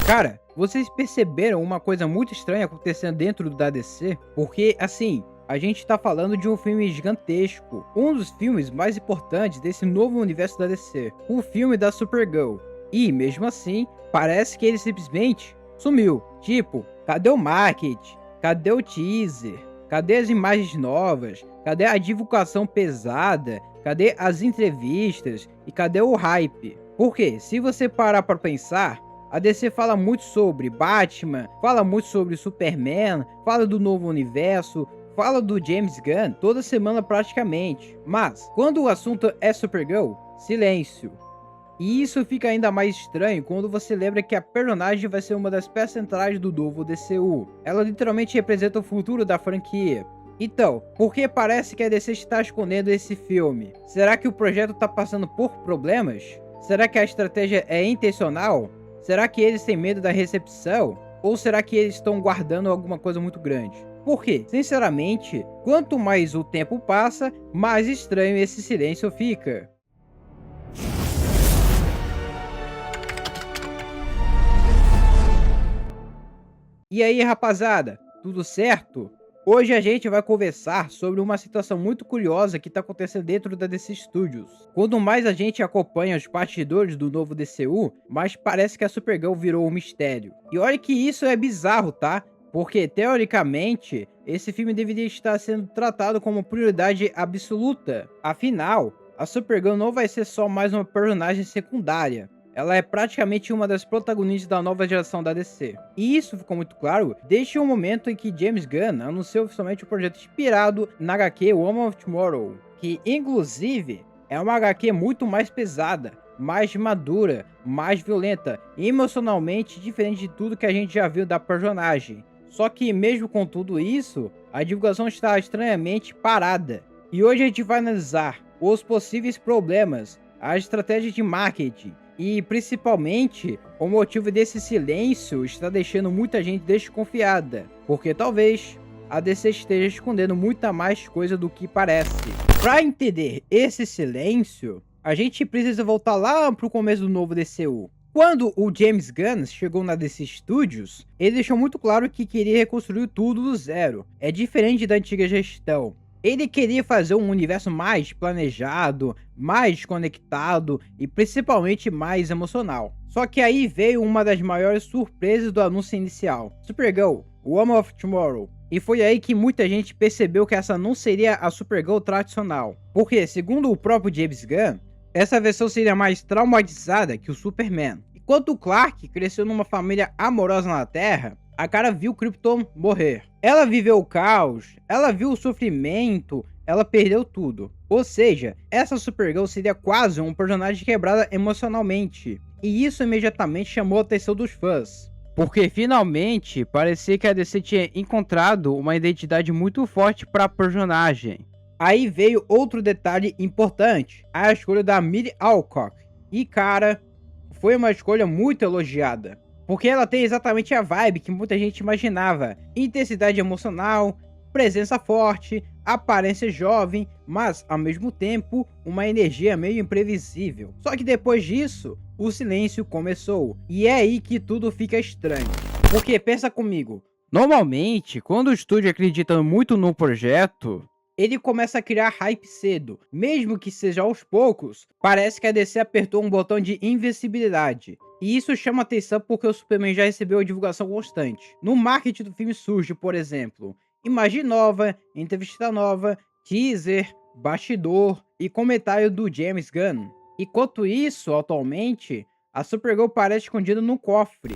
Cara, vocês perceberam uma coisa muito estranha acontecendo dentro da DC? Porque, assim, a gente tá falando de um filme gigantesco, um dos filmes mais importantes desse novo universo da DC, o filme da Supergirl. E, mesmo assim, parece que ele simplesmente sumiu. Tipo, cadê o marketing? Cadê o teaser? Cadê as imagens novas? Cadê a divulgação pesada? Cadê as entrevistas? E cadê o hype? Porque, se você parar pra pensar, a DC fala muito sobre Batman, fala muito sobre Superman, fala do novo universo, fala do James Gunn toda semana praticamente. Mas, quando o assunto é Supergirl, silêncio. E isso fica ainda mais estranho quando você lembra que a personagem vai ser uma das peças centrais do novo DCU. Ela literalmente representa o futuro da franquia. Então, por que parece que a DC está escondendo esse filme? Será que o projeto está passando por problemas? Será que a estratégia é intencional? Será que eles têm medo da recepção? Ou será que eles estão guardando alguma coisa muito grande? Por quê? Sinceramente, quanto mais o tempo passa, mais estranho esse silêncio fica. E aí, rapaziada, tudo certo? Hoje a gente vai conversar sobre uma situação muito curiosa que está acontecendo dentro da DC Studios. Quanto mais a gente acompanha os bastidores do novo DCU, mais parece que a Supergirl virou um mistério. E olha que isso é bizarro, tá? Porque, teoricamente, esse filme deveria estar sendo tratado como prioridade absoluta. Afinal, a Supergirl não vai ser só mais uma personagem secundária. Ela é praticamente uma das protagonistas da nova geração da DC. E isso ficou muito claro desde o momento em que James Gunn anunciou oficialmente o projeto inspirado na HQ Woman of Tomorrow, que inclusive é uma HQ muito mais pesada, mais madura, mais violenta e emocionalmente diferente de tudo que a gente já viu da personagem. Só que mesmo com tudo isso, a divulgação está estranhamente parada. E hoje a gente vai analisar os possíveis problemas, a estratégia de marketing, e principalmente, o motivo desse silêncio está deixando muita gente desconfiada, porque talvez a DC esteja escondendo muita mais coisa do que parece. Para entender esse silêncio, a gente precisa voltar lá para o começo do novo DCU. Quando o James Gunn chegou na DC Studios, ele deixou muito claro que queria reconstruir tudo do zero. É diferente da antiga gestão. Ele queria fazer um universo mais planejado, mais conectado e principalmente mais emocional. Só que aí veio uma das maiores surpresas do anúncio inicial: Supergirl, Woman of Tomorrow. E foi aí que muita gente percebeu que essa não seria a Supergirl tradicional. Porque, segundo o próprio James Gunn, essa versão seria mais traumatizada que o Superman. Enquanto o Clark cresceu numa família amorosa na Terra, a cara viu Krypton morrer. Ela viveu o caos, ela viu o sofrimento, ela perdeu tudo. Ou seja, essa Supergirl seria quase um personagem quebrada emocionalmente. E isso imediatamente chamou a atenção dos fãs. Porque finalmente parecia que a DC tinha encontrado uma identidade muito forte para a personagem. Aí veio outro detalhe importante, a escolha da Millie Alcock. E cara, foi uma escolha muito elogiada. Porque ela tem exatamente a vibe que muita gente imaginava: intensidade emocional, presença forte, aparência jovem, mas ao mesmo tempo uma energia meio imprevisível. Só que depois disso, o silêncio começou, e é aí que tudo fica estranho. Porque pensa comigo, normalmente quando o estúdio acredita muito no projeto, ele começa a criar hype cedo, mesmo que seja aos poucos. Parece que a DC apertou um botão de invencibilidade. E isso chama atenção porque o Superman já recebeu a divulgação constante. No marketing do filme surge, por exemplo, imagem nova, entrevista nova, teaser, bastidor e comentário do James Gunn. Enquanto isso, atualmente, a Supergirl parece escondida no cofre.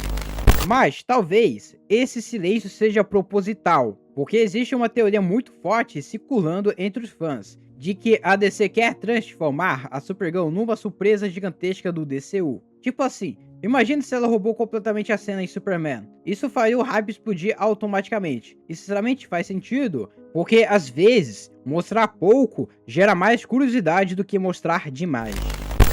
Mas talvez esse silêncio seja proposital, porque existe uma teoria muito forte circulando entre os fãs de que a DC quer transformar a Supergirl numa surpresa gigantesca do DCU. Tipo assim, imagine se ela roubou completamente a cena em Superman. Isso faria o hype explodir automaticamente. E sinceramente faz sentido, porque às vezes mostrar pouco gera mais curiosidade do que mostrar demais.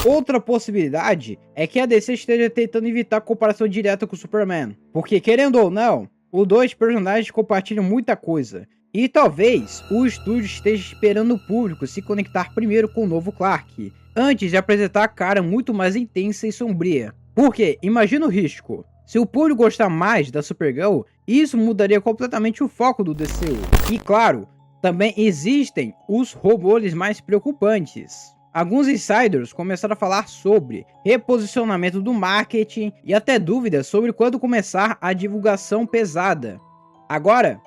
Outra possibilidade é que a DC esteja tentando evitar comparação direta com o Superman, porque querendo ou não, os dois personagens compartilham muita coisa, e talvez o estúdio esteja esperando o público se conectar primeiro com o novo Clark, antes de apresentar a cara muito mais intensa e sombria. Porque, imagina o risco, Se o público gostar mais da Supergirl, isso mudaria completamente o foco do DCU. E claro, também existem os rumores mais preocupantes. Alguns insiders começaram a falar sobre reposicionamento do marketing e até dúvidas sobre quando começar a divulgação pesada. Agora,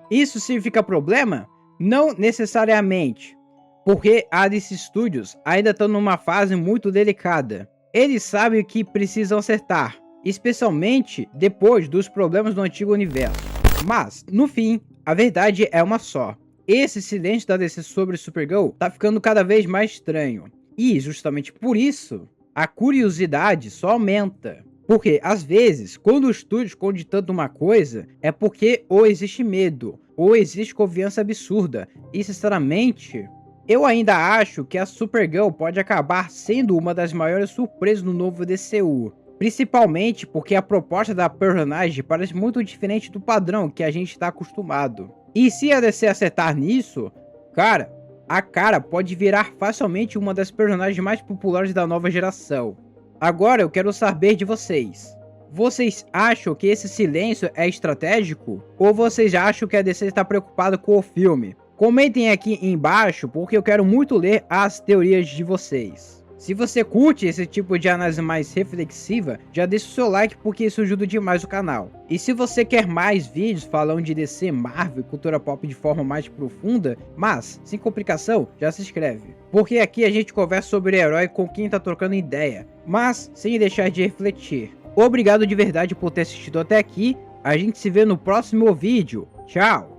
isso significa problema? Não necessariamente, porque a DC Studios ainda está numa fase muito delicada. Eles sabem o que precisam acertar, especialmente depois dos problemas do antigo universo. Mas, no fim, a verdade é uma só. Esse silêncio da DC sobre Supergirl tá ficando cada vez mais estranho. E, justamente por isso, a curiosidade só aumenta. Porque, às vezes, quando o estúdio esconde tanto uma coisa, é porque ou existe medo, ou existe confiança absurda. E, sinceramente, eu ainda acho que a Supergirl pode acabar sendo uma das maiores surpresas no novo DCU. Principalmente porque a proposta da personagem parece muito diferente do padrão que a gente está acostumado. E se a DC acertar nisso, cara, a cara pode virar facilmente uma das personagens mais populares da nova geração. Agora eu quero saber de vocês. Vocês acham que esse silêncio é estratégico? Ou vocês acham que a DC está preocupada com o filme? Comentem aqui embaixo porque eu quero muito ler as teorias de vocês. Se você curte esse tipo de análise mais reflexiva, já deixa o seu like porque isso ajuda demais o canal. E se você quer mais vídeos falando de DC, Marvel e cultura pop de forma mais profunda, mas sem complicação, já se inscreve. Porque aqui a gente conversa sobre herói com quem tá trocando ideia, mas sem deixar de refletir. Obrigado de verdade por ter assistido até aqui, a gente se vê no próximo vídeo. Tchau!